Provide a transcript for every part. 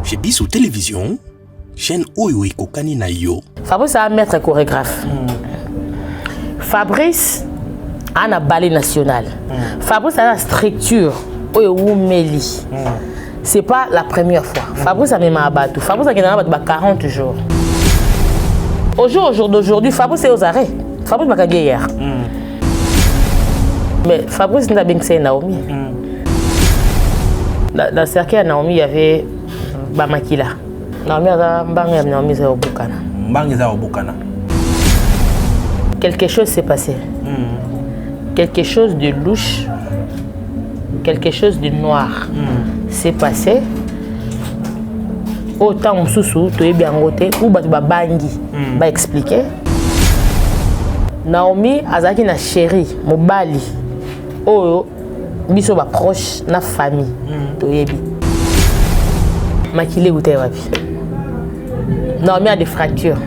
Chez Bissou Télévision, chaîne Oyo et Kokani na yo. Fabrice est un maître chorégraphe. Fabrice a un ballet national. Fabrice a une structure. Oyo Meli. C'est pas la première fois. Fabrice a même abattu. Fabrice a gagné 40 jours. Au jour d'aujourd'hui, Fabrice est aux arrêts. Fabrice m'a gagné hier. Mais Fabrice n'a pas bien Naomi. Dans le cercle de Naomi, il y avait Bamakila. Naomi a Naomi au Bukana. Quelque chose s'est passé. Quelque chose de louche, quelque chose de noir s'est passé. Autant Moussou, tu es bien côté, ou Bangi va expliquer. Naomi Azaki na chérie, Mobali. Oh, biso ba proche na famille. Toyebi. Makile goûté wapi. Naomi a des fractures.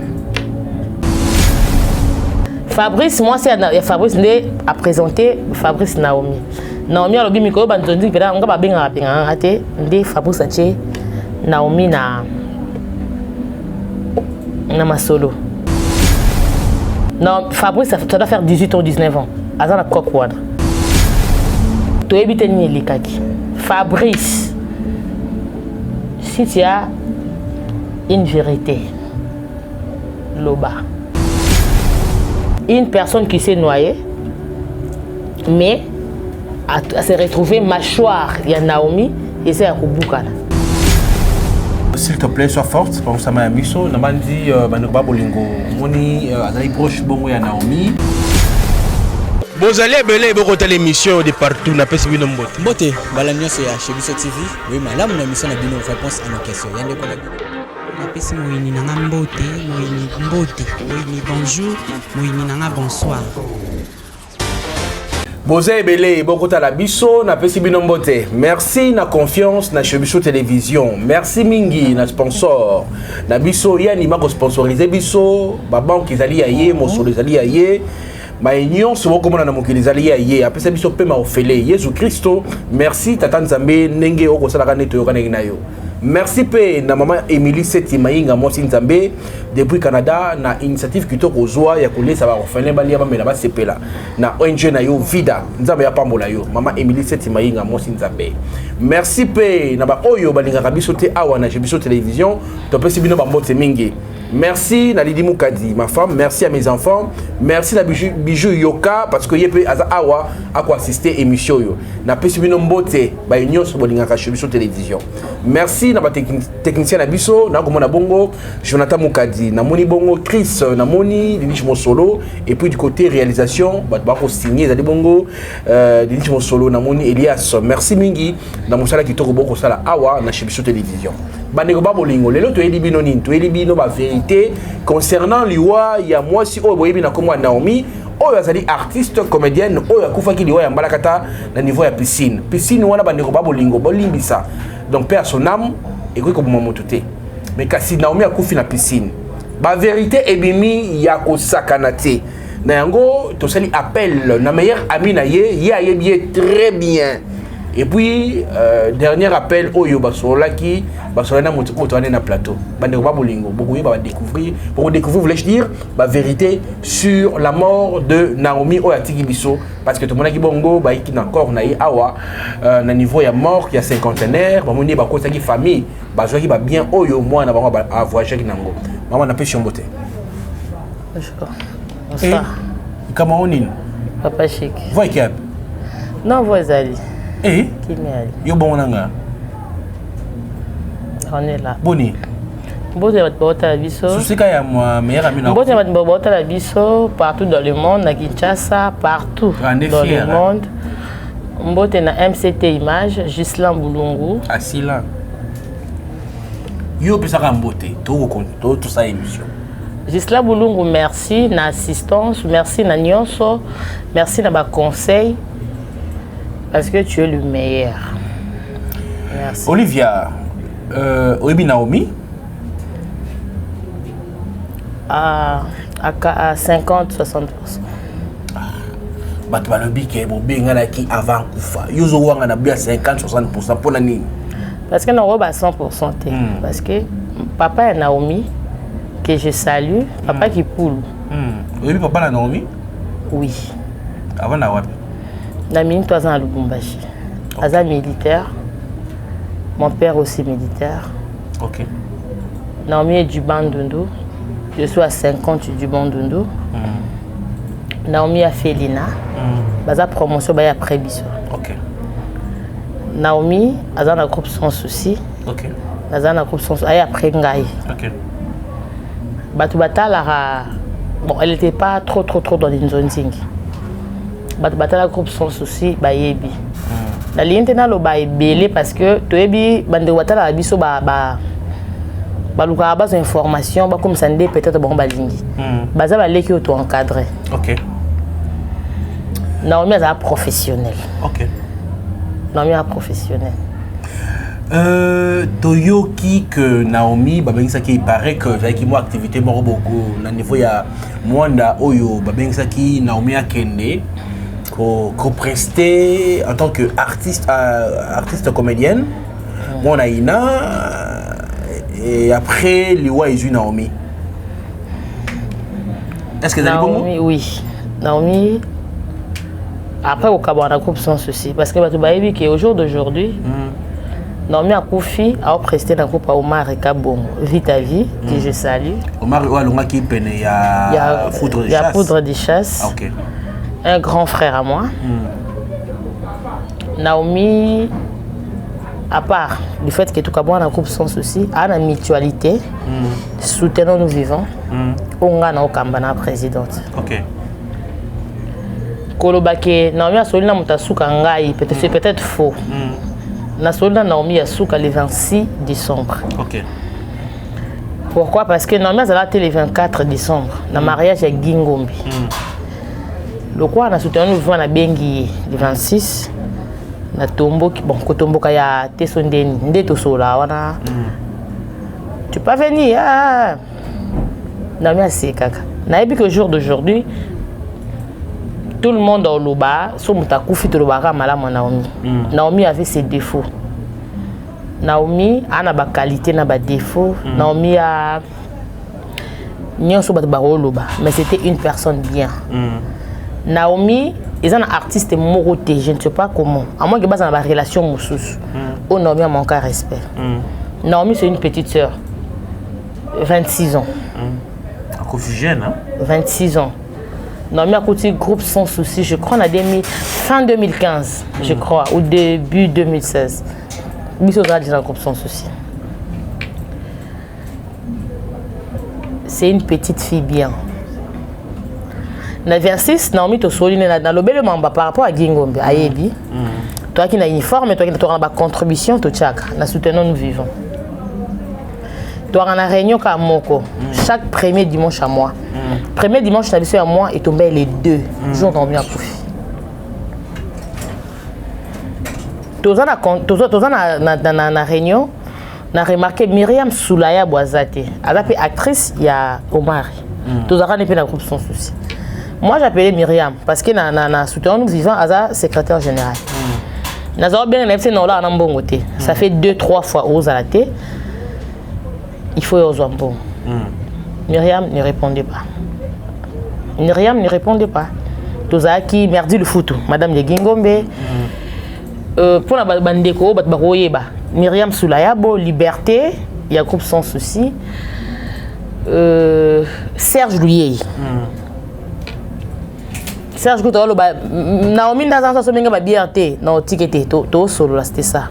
Fabrice, moi c'est Fabrice a présenté Fabrice Naomi. Naomi a lobi miko banzondi peda nga ba benga benga ate ndé Fabrice ache Naomi na masolo. Non, Fabrice ça doit faire 18 ou 19 ans. Azana kokwana. Tu habites ni Kaki. Fabrice, si tu as une vérité, Loba, une personne qui s'est noyée, mais à se retrouver mâchoire, il y a Naomi et c'est à Kubukana. S'il te plaît, sois forte, comme ça m'a mis ça. Namandi, Manoba Bolingo, Moni, Azali proche, bon, il y a Naomi. Vous allez belé beaucoup l'émission de partout na pesi bino mbote. Mbote, balamia c'est chez Bissou TV. Oui, madame, la mission a bien une réponse à nos questions. Yande ko na pesi moyini nanga mbote, moyini bonjour, moyini nanga bonsoir. Boza belé beaucoup la biso na pesi bino mbote. Merci na confiance na chez Bissou Télévision. Merci mingi na sponsor. Na biso yani mako sponsoriser biso, ba banque ezali yaye, mosolo ezali yaye. Maïnion, c'est bon comme on a montré les alliés hier. Après ça, bisous pema ofélé. Jésus Christo, merci Tata Nzambe nenge oko sala kane to kana nginayo. Merci pe na maman Émilie Setimaïnga Mosi Nzambe depuis Canada na initiative kitoko ozwa ya kolesa ba orphelin bali ba mena ba sepela. Na ONG na yo vida. Nzambe ya pambola yo. Maman Émilie Setimaïnga Mosi Nzambe. Merci pe na ba oyo balinga kabiso te awa na Bissou Télévision. To pe sibino ba mbote mingi. Merci Nalidi Moukadi, ma femme. Merci à mes enfants. Merci à Bijou Yoka parce que yépe aza awa à quoi assister émission yo. Na pesi bino mbote ba union sur bolinga ka Bissou Télévision. Merci na ba technicien na biso na komona bongo Jonathan Moukadi, na moni bongo Chris, na moni Denis Mosolo et puis du côté réalisation ba ko signer za bongo Denis Mosolo na moni Elias. Merci mingi na mosala kitoko boko sala awa na Bissou Télévision. Bandeko babolingo lelo to elibino nini to elibino ba vérité concernant liwa ya mwasi oyo boyebi na komwa Naomi oyo azali artiste comédienne oyo akufaki liwa ya mbalakata na niveau ya piscine wana bandeko babolingo bolimbisa donc père son âme ekoki koboma moto te mais kasi Naomi akufi na piscine ba vérité ebimi ya kosakana te na yango tosali appel na meilleur ami na ye ayebi très bien. Et puis, dernier appel, Oyo Basolaki, Basolana Motoane na plateau. Bandeko Babolingo, beaucoup découvrir, voulais-je dire, la vérité sur la mort de Naomi Oyatiki Bisso. Parce que tout le monde a dit bongo, qui n'a encore naï awa, na niveau ya mort, il y a cinquantenaire, Bamoni Bakosaki famille, Bazoaki ba bien Oyo, moi, na bango a voyagé qui nango. Maman n'a pas chiomboté. Bonsoir. Comment on est? Papa Chic. Voyez qui a? Non, vous allez. Eh? Qui m'est Yo bon nanga. On est là. Boni. Bote bat la biso. Souci ka ya moi meilleur ami na. Bote bat la biso partout dans le monde, na Kinshasa, partout dans le monde. Bote na MCT Image, Gislan Boulungu. Asila. Yo pesa ka mbote, tout ça émission. Gislan Boulungu, merci na assistance, merci na nyonso, merci na ba conseil. Parce que tu es le meilleur. Merci. Olivia, Oyebi Naomi à 50-60%. Batbalobi qui est bon, bien qui avant Koufa. Yozo Wanga na bien 50-60% pour la nini. Parce que non, à 100%. Parce que papa est Naomi, que je salue, papa qui poule. Oui, papa est Naomi? Oui. Avant d'avoir. Naomi, 3 ans à Lubumbashi. Aza militaire. Mon père aussi militaire. Ok. Naomi est du Bandundu. Je suis à 50 du Bandundu. Naomi a fait l'INA. Baza promotion baya après biso. Ok. Naomi a dans un groupe sans souci. Ok. Dans un groupe sans souci. Après Ngaï. Ok. Batubata Lara. Bon, elle n'était pas trop dans une zone zing. Batubata la groupe sans souci, bayebi. La ligne tena lo ba belé parce que toyebi bande wata la biso ba luka base information ba comme ça ndé peut-être bon ba lingi. Baza ba leki auto encadré. Ok. Naomi est professionnel. Ok. Naomi est professionnel. Toyoki que Naomi babengisa qui paraît que avec moi activité moko beaucoup na niveau ya mwanda oyo babengisa qui Naomi a kende ko prester en tant que artiste comédienne. Moi on a Ina et après Liwa et Naomi. Est-ce que Naomi oui. Naomi après au Cabana groupe sans souci parce que Batubaïbi qui est au jour d'aujourd'hui Naomi a Koufi a presté dans le groupe à Omar et Kabongo. Vite à vie, que je salue. Omar qui peine, il y a Foudre de Chasse. Il y a Foudre de Chasse. Ah, ok. Un grand frère à moi. Naomi, à part du fait que tout le monde a un groupe sans souci, a une mutualité. Soutenons nous vivants. On a une Kambana présidente. Ok. Kolobake, Naomi a solide dans Ngai, c'est peut-être faux. Naomi a souka le 26 décembre. Ok. Pourquoi? Parce que Naomi a été le 24 décembre. Le mariage avec Gingombi. Le quoi on a soutenu nous à Bengi le 26. Na tombo bon kotombo kaya tesondeni ndeto sola wana. Tu peux venir ah. Naomi a c'est kaka. Naebi que jour d'aujourd'hui tout le monde au Loba, so mutakufi to Loba malamu Naomi. Naomi avait ses défauts. Naomi a ba qualité na ba défauts. Naomi a nyonso ba Loba, mais c'était une personne bien. Naomi est un artiste moroté, je ne sais pas comment. À moins que base dans la relation moussous. Oh Naomi a manqué de respect. Naomi c'est une petite sœur. 26 ans. Jeune, hein? 26 ans. Naomi a coûté groupe sans souci, je crois, fin 2015, je crois, ou début 2016. Biso a dit un groupe sans souci. C'est une petite fille bien. Na 26, Naomi to soli na lobele mamba par rapport à Gingombe, à Yebi. Toi qui na uniforme, toi qui na ba contribution to chaka, na soutenons nous vivons. Toi on a réunion ka moko, chaque premier dimanche à mois. Premier dimanche à moi est tombé les 2 jours dans bien profit. Tous na réunion, on a remarqué Myriam Soulaya Boazate. Elle est actrice, il y a Omar. Tous on est dans groupe sans souci. Moi j'appelais Myriam parce que na soutenons nous vivants à secrétaire général. Nazaro bien c'est non là en bon côté. Ça fait 2-3 fois aux à la tête. Il faut aux bon. Myriam ne répondait pas. Myriam ne répondait pas. Tozaki merdi le foot, Madame de Gingombe. Pour la bandeko, Myriam Soulayabo, Liberté, il y a groupe sans souci. Serge Loulier. Serge Goutolo, Naomi Nazan Somenga Biarté, non, ticket, to solo, là, c'était ça.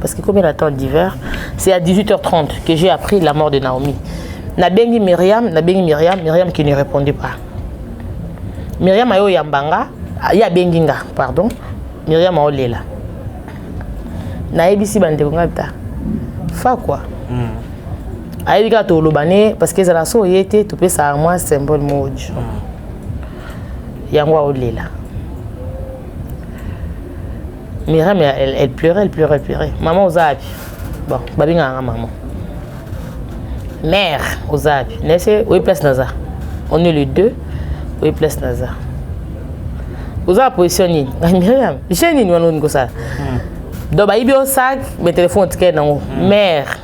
Parce que comme il attend d'hiver, c'est à 18h30 que j'ai appris la mort de Naomi. Nabengi Myriam qui ne répondait pas. Myriam Ayo Yambanga, ya Benginga, pardon. Myriam Aolela. Naebisi Bandegongata. Fa quoi? Aïdika to lobane parce que ça la so yete to pe ça moi symbole mojo. Yangwa Olela. Myriam elle pleurait. Maman Ozabi. Bon, babinga maman. Mère Ozabi. Nesse où est place Naza? On est les 2. Où est place Naza? Ozabi positionné. Myriam, j'ai ni nous ça. Donc bah il au sac mes téléphones ticket non mère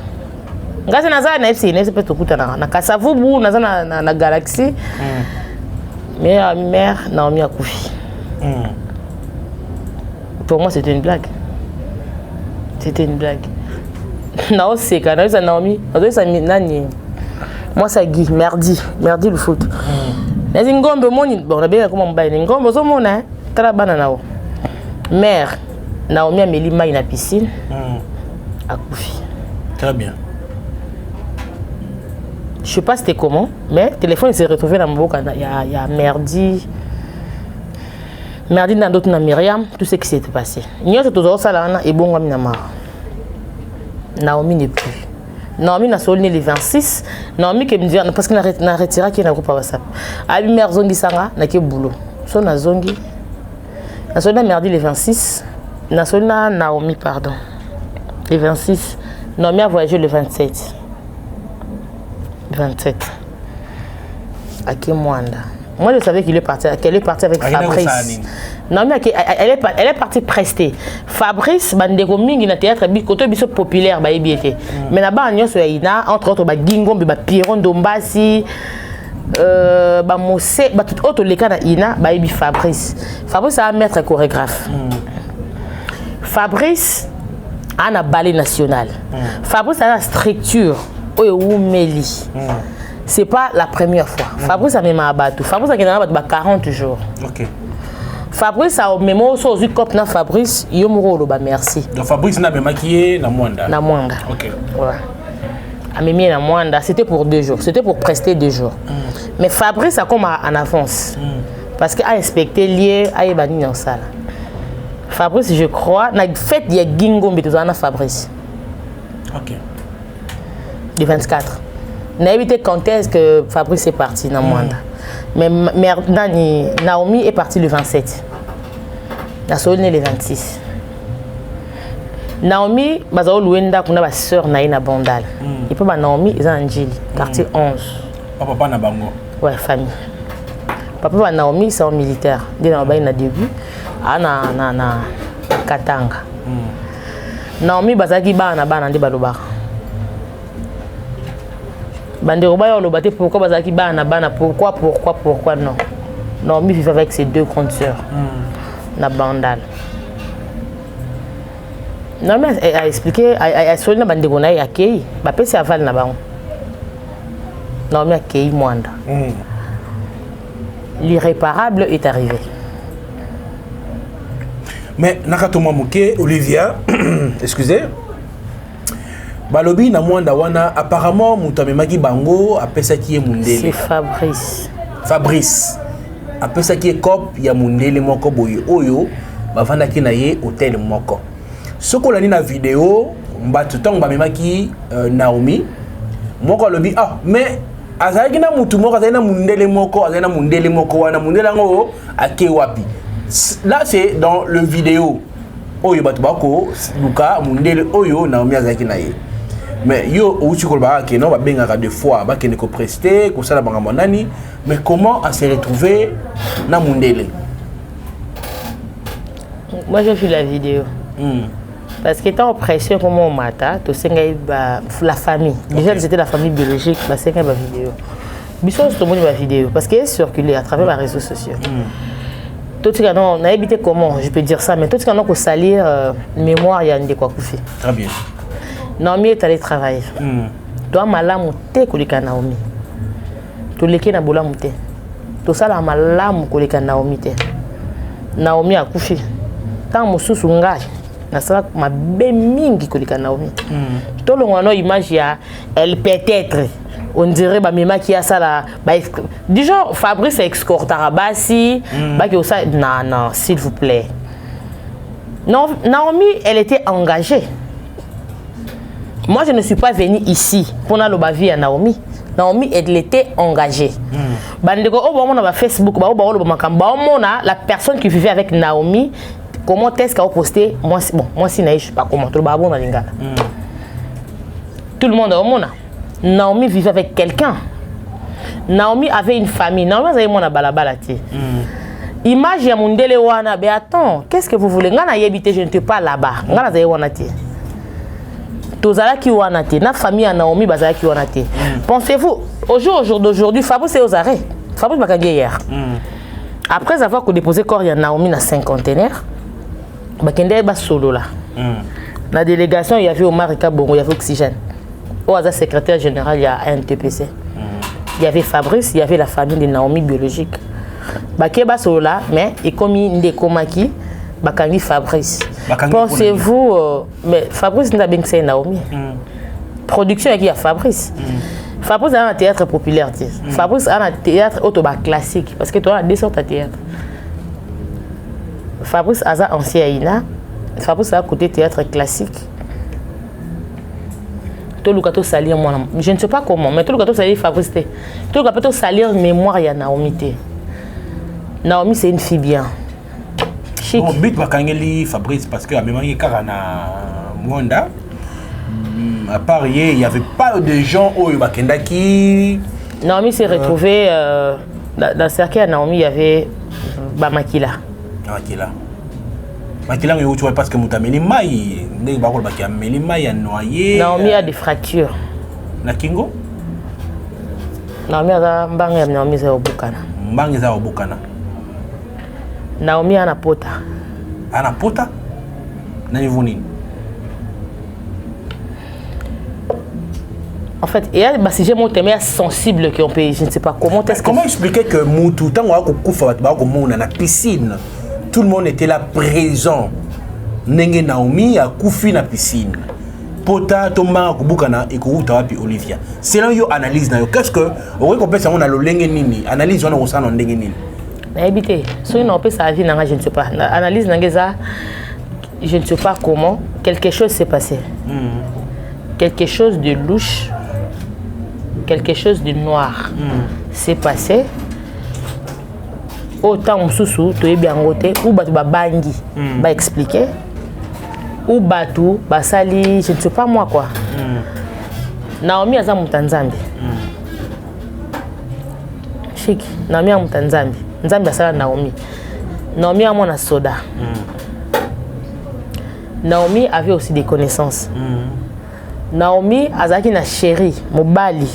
ngasi naza na FC ne peut tout na Kasavubu naza na Galaxy mais mère Naomi a couché. Pour moi c'était une blague. C'était une blague. Non c'est quand même ça Naomi ça nani moi ça Guy merdi le foot. Les ngombe moni bon na bien comment mbaye ngombe zo mona tala bana nao mère Naomi a mis l'image dans la piscine. A couché. Très bien. Je sais pas c'était comment, mais le téléphone s'est retrouvé dans mon boca. Il y a merdi dans d'autres dans Myriam, tout ce qui s'est passé. Nous sommes tous ça là et bon Naomi n'est plus. Naomi n'a solné les 26. Naomi qui me dit parce qu'il n'a retiré qu'il n'a groupe WhatsApp. Abi mère zongi sanga na ke boulot. So na zongi. Na solné merdi les 26. Na solné Naomi pardon. Les 26. Naomi a voyagé le 27. 27. À Kimwanda. Moi, je savais qu'elle est partie avec Fabrice. Non, mais elle est partie prester. Fabrice, bandeko mingi na théâtre côté biso populaire ba ebiete. Mais là-bas on y a entre autres ba Gingombe ba Piron Dombasi ba Mosé ba tout autre les cas na ina ba ebi Fabrice. Fabrice a un maître chorégraphe. Fabrice a un ballet national. Fabrice a une structure au Meli. C'est pas la première fois. Fabrice a même abattu. Fabrice a gagné 40 jours. OK. Fabrice a même aussi cop na Fabrice, yomoro ba merci. Donc Fabrice n'a même maquillé na Mwanda. Na Mwanda. OK. Ouais. A même na Mwanda, c'était pour 2 jours, c'était pour prester 2 jours. Mais Fabrice a comme en avance. Parce qu'il a inspecté lié à Ebani dans salle. Fabrice, je crois, na fait il y a Gingombe tout ça na Fabrice. OK. Le 24. N'a évité quand est-ce que Fabrice est parti dans Mwanda. Mais Naomi est partie le 27. La Solne le 26. Naomi, bazao louenda kuna ba sœur naïna Bandal. Et puis Naomi est en Angeli, quartier 11. Papa na bango. Ouais, famille. Papa Naomi c'est un militaire. Dès na ba na début na Katanga. Naomi bazaki bana ndi baloba. Bande Roba Lobate, pourquoi Bazaki Bana, pourquoi non. Naomi vivait avec ses 2 grandes sœurs. La Bandal. Naomi a expliqué, a soigné la bande Gona et a accueilli. Bapé c'est aval Naban. Naomi a accueilli Mwanda. L'irréparable est arrivé. Mais Nakatoma Mouké, Olivia, excusez. Balobi na Mwanda wana apparemment mutamemaki bango apesa ki mundele. C'est Fabrice. Fabrice apesa ki cop ya mundele moko boyo oyo bavanda ki na ye hôtel moko. Soko lani na vidéo mbatu tong bamemaki Naomi moko lobi mais azaki na mutu moko azali na mundele moko wana mundele ngo ake wapi. Là c'est dans le vidéo oyo batu bako luka mundele oyo Naomi azaki na ye. Mais yo outi kolba ke non ba bengaka 2 fois ba kene ko prester ko sala banga monani mais comment à se retrouver na mundele. Moi j'ai vu la vidéo. Parce que étant oppression comme on mata to senga la famille. Déjà c'était la famille biologique ba senga ba vidéo. Biso to moni ba vidéo parce qu'elle circulait à travers les réseaux sociaux. Tout ce qu'on a habité comment je peux dire ça mais tout ce qu'on a ko salir mémoire ya ndé quoi koufi. Très bien. Naomi est allée travailler. Toi, malamu te koleka Naomi. Tu leki na bola mute. To sala malamu koleka Naomi te. Naomi a couché. Tant mosusu ngai na sala mabe mingi koleka Naomi. To lo ngwana image ya elle peut-être on dirait ba mema qui a ça là du genre Fabrice escortera basi ba ki ça non s'il vous plaît. Non, Naomi elle était engagée. Moi, je ne suis pas venue ici pour la vie à Naomi. Naomi, elle était engagée. Facebook, la personne qui vivait avec Naomi, comment est-ce qu'elle a posté? Moi, si je ne sais pas comment. Tout le monde a Naomi vivait avec quelqu'un. Naomi avait une famille. Naomi avait mon balabala. image ya mondele wana, mais attends, qu'est-ce que vous voulez? Ngana yebite, je ne te parle là-bas. Ngana zaye wana te. Tozalaki wana te. Na famille à Naomi bazalaki wana te. Pensez-vous, au jour d'aujourd'hui, Fabrice est aux arrêts. Fabrice bakangi hier. Après avoir déposé corps ya Naomi na cinquantenaire, bakende ba solo là. La délégation, il y avait Omar Kabongo, il y avait Oxygène. Au hasard secrétaire général, il y a un NTPC. Il y avait Fabrice, il y avait la famille de Naomi biologique. Bakeba Sola, mais il comme Ndekomaki, Bakangi Fabrice. Pensez-vous, mais Fabrice n'a bien que c'est Naomi. Production il y a Fabrice. Fabrice a un théâtre populaire. Fabrice a un théâtre autoba classique parce que toi, des sortes de théâtre. Fabrice a un ancien Aïna. Fabrice a un côté théâtre classique. Tout le monde salir moi. Je ne sais pas comment, mais tout le monde salir Fabrice. Tout le monde salir mémoire ya Naomi. Naomi c'est une fille bien. Bon, but bakangeli Fabrice parce que à même karana Mwanda. À part il n'y avait pas de gens au Bakendaki. Naomi s'est retrouvée dans le cercle à Naomi, il y avait Makila. Makila. Makila, tu vois parce que Moutameli Maï, Naomi a des fractures. Nakingo? Naomi a Naomi za Obukana. Mbangi za Obukana. Naomi a Pota. Ana Pota? Nani vunini? En fait, il y a des sujets sensibles qui ont payé. Je ne sais pas comment est-ce que... Comment expliquer que Moutou, tant qu'on a la piscine, tout le monde était là présent. Nenge Naomi a koufi na piscine. Pota, Thomas, Kubukana et Kouta puis Olivia. Selon yo analyse, qu'est-ce que on peut penser on a le lenge nini? Analyse on a aussi un lenge nini? Habité. Si on peut sa vie, je ne sais pas. Analyse nangeza, je ne sais pas comment. Quelque chose s'est passé. Quelque chose de louche. Quelque chose de noir s'est passé. Autant sous tu es bien côté ou batu ba bangi ba expliquer ou batu ba sali je ne sais pas moi quoi. Naomi aza mutanzambi. Chiki Naomi a mutanzambi. Nzambi asala Naomi. Naomi a mona soda. Naomi avait aussi des connaissances. Naomi azaki na chéri mobali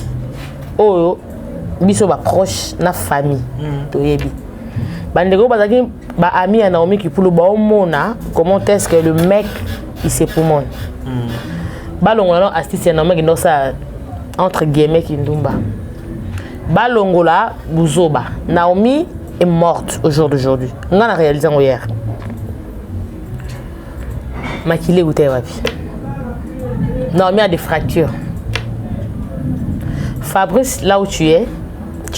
oyo biso ba proche na famille toyebi bandeko bazaki ba ami ya Naomi qui pour le ba omona comment est-ce que le mec il se poumone balongola astuce ya Naomi qui dans ça entre guillemets qui ndumba balongola buzoba Naomi est morte au jour d'aujourd'hui on a réalisé hier makile goûté wapi. Naomi a des fractures. Fabrice, là où tu es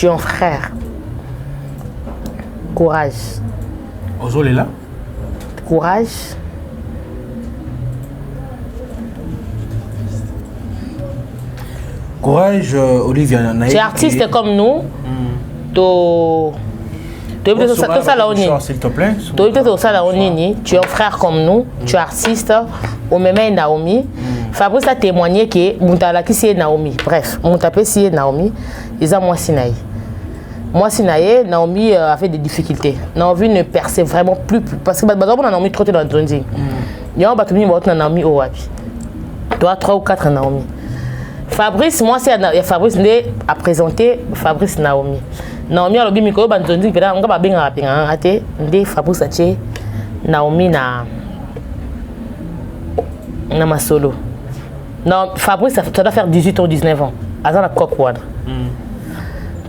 un frère. Courage. Ozole là. Courage. Courage, Olivia. Tu es artiste comme nous. S'il te plaît. Tu es un frère comme nous, tu es artiste, au même Naomi. Fabrice a témoigné que Moutalaki c'est Naomi. Bref, Moutapé c'est Naomi. Ils ont moi Sinaï. Moi Sinaï, Naomi avait des difficultés. Naomi ne perçait vraiment plus parce que Naomi trop dans le Zonzi. Il y a un Naomi au Wapi. Toi 3 ou 4 Naomi. Fabrice, moi c'est Fabrice a présenté Fabrice Naomi. Naomi a lobi miko banzonzi peda nga babenga pinga ate ndé Fabrice ache Naomi na masolo. Non, Fabrice ça doit faire 18 ou 19 ans. Azana kokwana.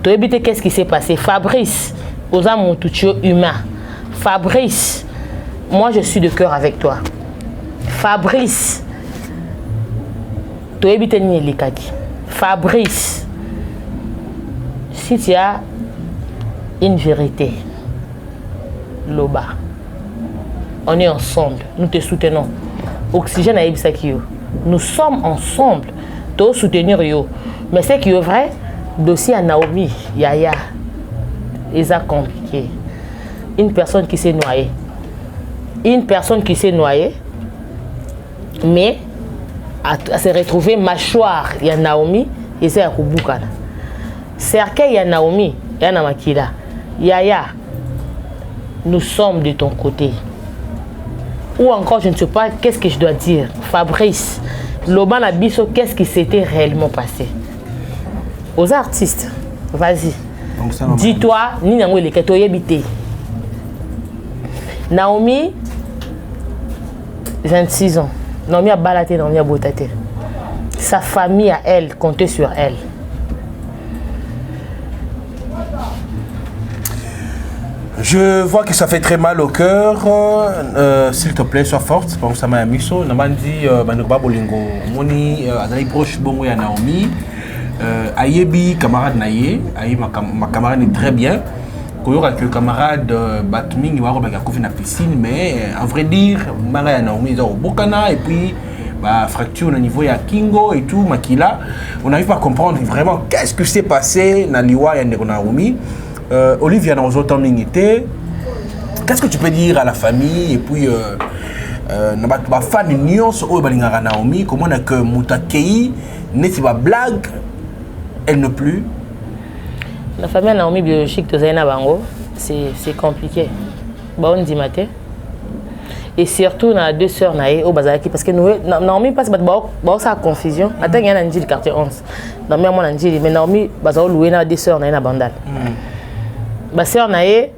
Tu éviter qu'est-ce qui s'est passé? Fabrice, aux âmes humain. Fabrice, moi je suis de cœur avec toi. Fabrice, tu éviter ni likaki. Fabrice, si tu as une vérité, Loba, on est ensemble, nous te soutenons. Oxygène à Ibisakio, nous sommes ensemble, te soutenir yo. Mais c'est qui est vrai, dossier à Naomi, Yaya, ils ont compliqué. Une personne qui s'est noyée. Une personne qui s'est noyée, mais à se retrouver mâchoire, il y a Naomi, et c'est à Kubukana. Cercueil, il y a Naomi, il y a Namakila. Yaya, nous sommes de ton côté. Ou encore, je ne sais pas, qu'est-ce que je dois dire? Fabrice, Loba Nabiso, qu'est-ce qui s'était réellement passé? Aux artistes, vas-y. Dis-toi, ni nango le keto yebite. Naomi, 26 ans. Naomi a balaté, Naomi a botaté. Sa famille à elle comptait sur elle. Je vois que ça fait très mal au cœur. S'il te plaît, sois forte. Bon, ça m'a mis ça. On m'a dit, Manoba Bolingo, Moni, Adali proche bon ya Naomi. Ayebi camarade naye, aye ma camarade est très bien. Koyoka que camarade Batming il va rebattre à la piscine, mais en vrai dire, Mara ya Naomi est au Bokana et puis bah fracture au niveau ya Kingo et tout Makila. On n'arrive pas à comprendre vraiment qu'est-ce que s'est passé dans l'Iwa ya Naomi. Olivia dans autant minité. Qu'est-ce que tu peux dire à la famille et puis na fan nyonso o balingara Naomi comment on a que mutakei neti ba blague elle ne plus. La famille Naomi biologique de Zaina Bango, c'est compliqué. Bon dimanche. Et surtout na deux sœurs naé au Bazaki parce que nous Naomi passe sa confusion. Attends il y a un le quartier 11. Naomi moi Nanjili mais Naomi bazao louer na deux sœurs naé na bandal. Ba sœur naé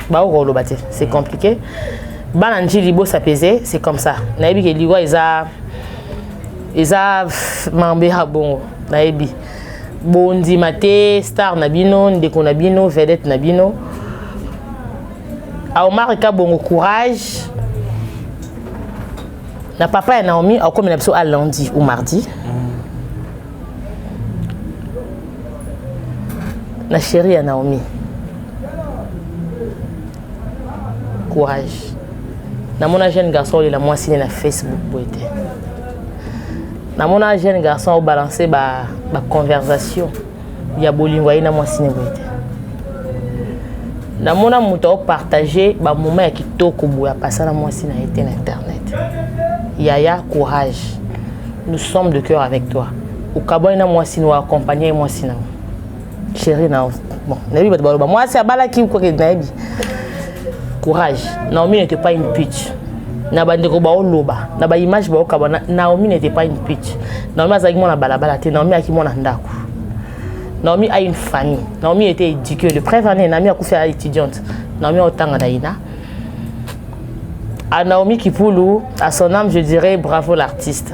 ba o rolo baté, c'est compliqué. Ba Nanjili bo ça pesait, c'est comme ça. Naebi ke liwa eza mambe ha bongo naebi. Bondi maté star nabino ndeko nabino vedette nabino. A Omar ka bongo courage. Na papa et Naomi a comme à lundi ou mardi. La chérie à Naomi. Courage. Na mon jeune garçon il a moi signé na Facebook boité. Na mon jeune garçon a balancé ba conversation. Il y a bolingo ina moi signé boité. Na mon amuto partager ba moment qui toko boya passer na moi signé na internet. Yaya courage. Nous sommes de cœur avec toi. Au Kaboy na moi signé accompagner moi signé. Chérie na bon, nabi ba moi c'est abala ki ko ke nabi. Courage. Naomi n'était pas une pute. Na bandeko ba oloba, na ba image ba okabana. Naomi n'était pas une pute. Naomi azaki mona balabala te, Naomi aki mona ndako. Naomi a une famille. Naomi était éduquée. Le prévenu, Naomi a fait étudiante. Naomi a autant d'Aïna. À Naomi Kipoulou, à son âme, je dirais bravo l'artiste.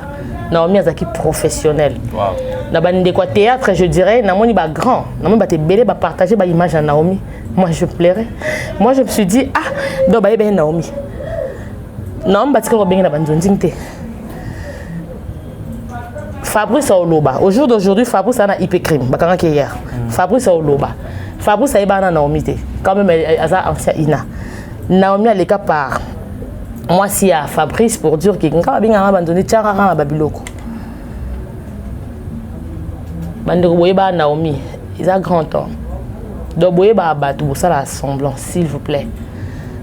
Naomi Azaki professionnel. Wow. Na bandeko théâtre, je dirais Naomi ba grand. Naomi ba te belé ba partager ba image à Naomi. Moi je pleurais. Moi je me suis dit ah, donc ba bien Naomi. Naomi ba tika bien na banzonzingte. Fabrice Oloba. Au jour d'aujourd'hui, Fabrice a un hypercrime. Bakanga qui hier. Fabrice Oloba. Fabrice a un Naomi te. Quand même elle a ancien Ina. Naomi a les cas par moi si à Fabrice pour dire qu'il n'a pas bien abandonné Tchara à Babiloko. Bandeko boyeba Naomi, ils a grand temps. Donc boyeba abatu ça la semblant s'il vous plaît.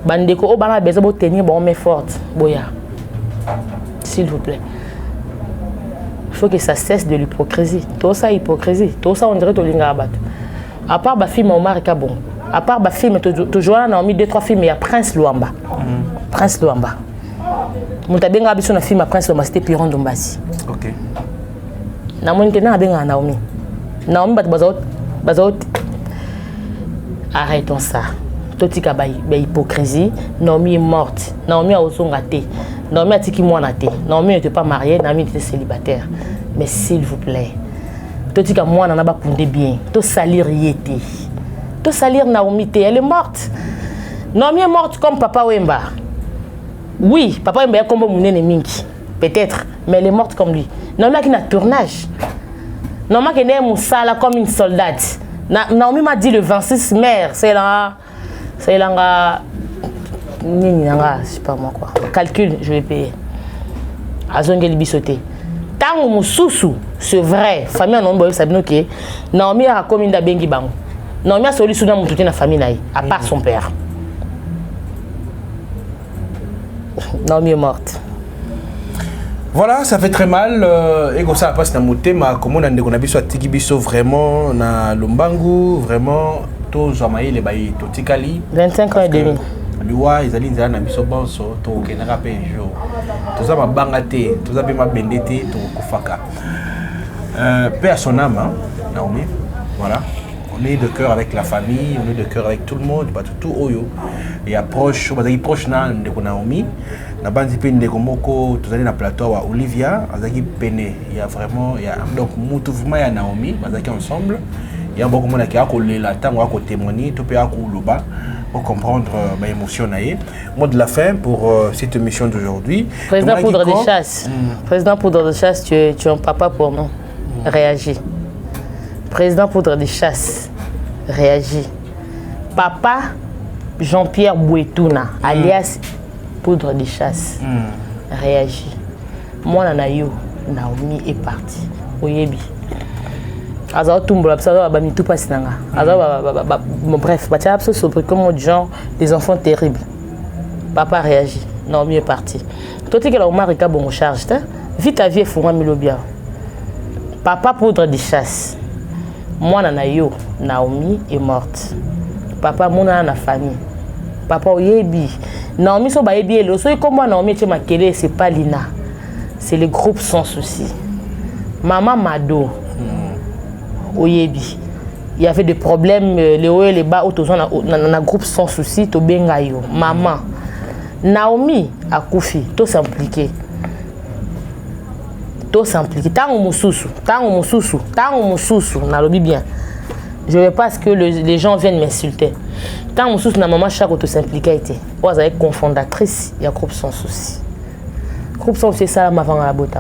Bandeko o bana besoin de tenir bon mais forte boya. S'il vous plaît. Il faut que ça cesse de l'hypocrisie. Tout ça hypocrisie. Tout ça on dirait to linga abatu. À part ba film Omar Kabon. À part ba film toujours là Naomi 2-3 films il y a Prince Luamba. Prince Luamba. Mutabenga biso na film Prince Luamba c'était Piron Dombasi. OK. Na mon que na benga Naomi. Naomi bazot arrêtons ça. Totika ba hypocrisie. Naomi est morte. Naomi a osonga te. Naomi a tiki mwana te. Naomi n'était pas mariée, Naomi était célibataire. Mais s'il vous plaît, totika mwana na ba punde bien. To salir yete. To salir Naomi te, elle est morte. Naomi est morte comme Papa Wemba. Oui, Papa Wemba est comme Mounene Minki. Peut-être, mais elle est morte comme lui. Naomi a qui n'a tournage. Naomi qui est moussala comme une soldate. Naomi m'a dit le 26 mai, c'est là. C'est là. Je sais pas moi quoi. Calcul, je vais payer. Azongeli bisoté. Tango mususu, c'est vrai. Famille en nombre sabino qui Naomi a commis da bengi bango. Naomi a soli soudan mututé na famille naï, à part son père. Naomi est morte. Voilà, ça fait très mal. Et comme ça, passe dans mon thème, comment on a dit qu'on a vu sur Tiki Bisso vraiment, na Lombangu, vraiment. tous les bails totikali 25 ans et demi. Liwa ezali nzala na biso bonso to kenaka pe jour. Toza mabanga te, toza pe mabende te to kufaka. Paix à son âme, hein, Naomi. Voilà. On est de cœur avec la famille, on est de cœur avec tout le monde, pas tout oyo. Et approche, on est proche na ndeko Naomi. Na bandi pe ndeko moko, tous allés na plateau à Olivia, azaki pene. Il y a vraiment, il y a donc mouvement ya Naomi, bazaki ensemble. Il y a beaucoup de monde qui a collé la temps, qui a témoigné, tout peut avoir pour comprendre mes émotions. Mot de la fin pour cette émission d'aujourd'hui. Président Poudre de Chasse, Président Poudre de Chasse, tu es un papa pour nous. Réagis. Président Poudre de Chasse, réagis. Papa Jean-Pierre Bouetouna, alias Poudre de Chasse, réagis. Moi, Nanayo, Naomi est partie. Oyebi. Bref, comme genre des enfants terribles. Papa réagit. Naomi est parti. Toi, tu es là, Marika, bon, charge. Vite ta vie, il faut bien. Papa Poudre de Chasse. Moi, Nanayo, Naomi est morte. Papa, mon na famille. Papa, Oyebi. Naomi, so baebi, comme moi, Naomi, tu m'as quitté, c'est pas Lina. C'est le groupe sans souci. Maman Mado. Oyebi. Il y avait des problèmes, les hauts et les bas, dans un groupe sans souci, to bengayo. Maman. Naomi a Koufi, tout s'impliquer. Tout s'impliquer. Tant au moussousou, nalobi bien. Je ne veux pas que les gens viennent m'insulter. Tant au moussousou, na maman, chaque auto s'impliquer. Vous avez cofondatrice, il y a groupe sans souci. Groupe sans souci, ça, avant la botte.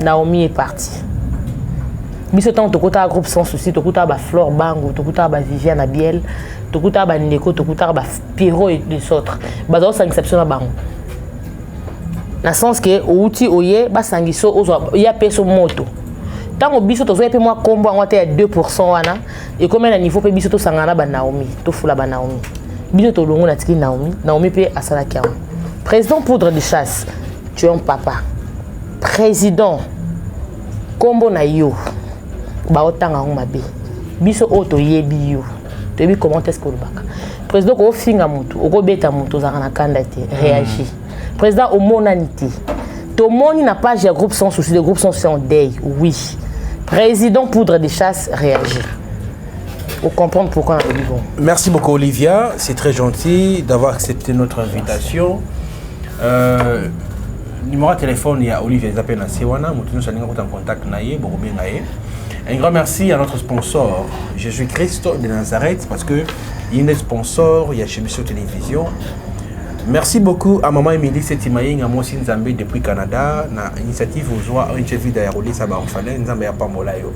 Naomi est partie. Biso tant tokuta groupe sans souci, tokuta ba Flore Bango, tokuta ba Viviane Abiel, tokuta ba Ndeko, tokuta ba Pierrot et les autres. Bazo ça exception na bango. Na sens que outi oye ba sangiso ozo ya peso moto. Tant au biso tozo pe moi combo en à 2% wana et comme un niveau pe biso to sangana ba Naomi, to fula ba Naomi. Biso to longo na tiki Naomi, Naomi pe asala kia. Président Poudre de Chasse, tu es un papa. Président combo na yo. Baotanga mabe biso auto yebi yo tebi comment est-ce que le bac président ko finga mutu oko beta mutu za kana kandate réagit président au monanité to moni na page ya groupe sans souci, le groupe sans souci en deuil, oui. Président Poudre de Chasse réagit. Pour comprendre pourquoi on est bon. Merci beaucoup Olivia, c'est très gentil d'avoir accepté notre invitation. Numéro de téléphone, il y a Olivier Zapena Sewana, nous sommes en contact naïe, un grand merci à notre sponsor, Jésus-Christ de Nazareth, parce que il y a un sponsor, il y a chez Bisso Télévision. Merci beaucoup à Maman Émilie Setimaïng, à Mossi Nzambé depuis Canada, na initiative aux oies, un chef d'aérolis à Barofane, Nzambé à Pamolayo.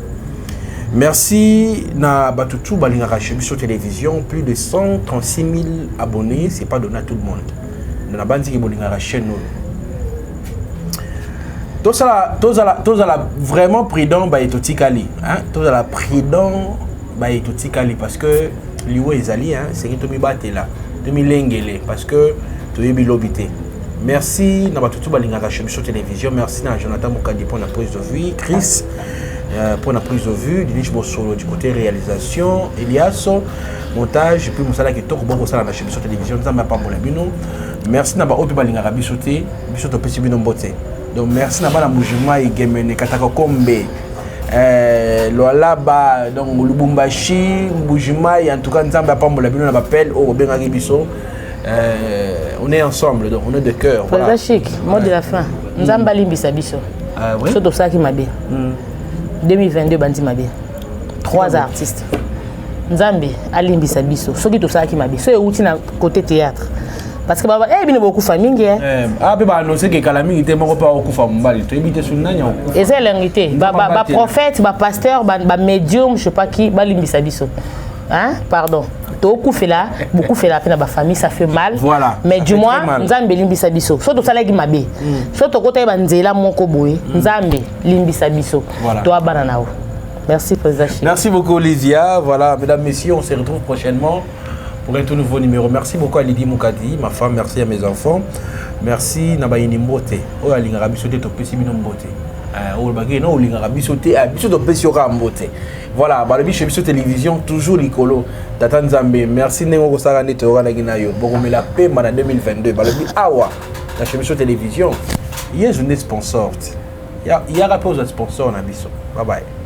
Merci na Batutu Balingara chez Bisso Télévision, plus de 136 000 abonnés, c'est pas donné à tout le monde. Dans la bande qui Balingara chez nous. Tous la vraiment prudent bah etotikali hein tous la prudent bah etotikali parce que liwe ezali hein c'est que to mi batela to mi lengele parce que to yebi lobité. Merci na batutu balingaka sur télévision, merci na Jonathan Mukadi pour la prise de vue, Chris pour la prise de vue, Dilich Bosolo du côté réalisation, Eliasso montage puis musala ki to ko boko sala na sur télévision nzamba pa mola bino. Merci na ba opi balingaka bisoté bisoto pesi bino mbote. Donc merci na mouvement et gemene kataka kombe loalaba donc lubumbashi Mbujima en tout cas nzamba pambola bino na bapel o benga biso on est ensemble donc on est de cœur voilà chic mot de la fin nzamba limbisa biso oui surtout ça qui m'a bien 2022 bandi mabe 3 artistes nzambe alimbisa biso soki to ça qui m'a bien so euti na côté théâtre. Parce que baba bino beaucoup famille pe ba annoncer que kalami était moko pa okufa mbali to ebité sur nanya okufa et c'est l'ingité ba prophète ba pasteur ba médium je sais pas qui ba limbisa biso hein pardon to okufela beaucoup fait la peine ba famille ça fait mal voilà mais du moins nzambe limbisa biso so to sala ki mabe so to kota ba nzela moko boye nzambe limbisa biso to abana nao. Merci président. Merci beaucoup Olivia. Voilà mesdames messieurs, on se retrouve prochainement pour un tout nouveau numéro. Merci beaucoup à Lydie Moukadi, ma femme, merci à mes enfants. Merci Nabaini Mbote. Oh, Alingarabi, souhaitez au Pessi Bino Mbote. olobaki non olingaka biso te biso topesi yoka mbote voilà balobi chez biso télévision toujours likolo tata nzambe merci ndenge okosaka nde toyokanaki na yo bokomela pemba na 2022 balobi awa na chez biso télévision ye journée sponsor yaka mpe ozwa sponsor na biso bye bye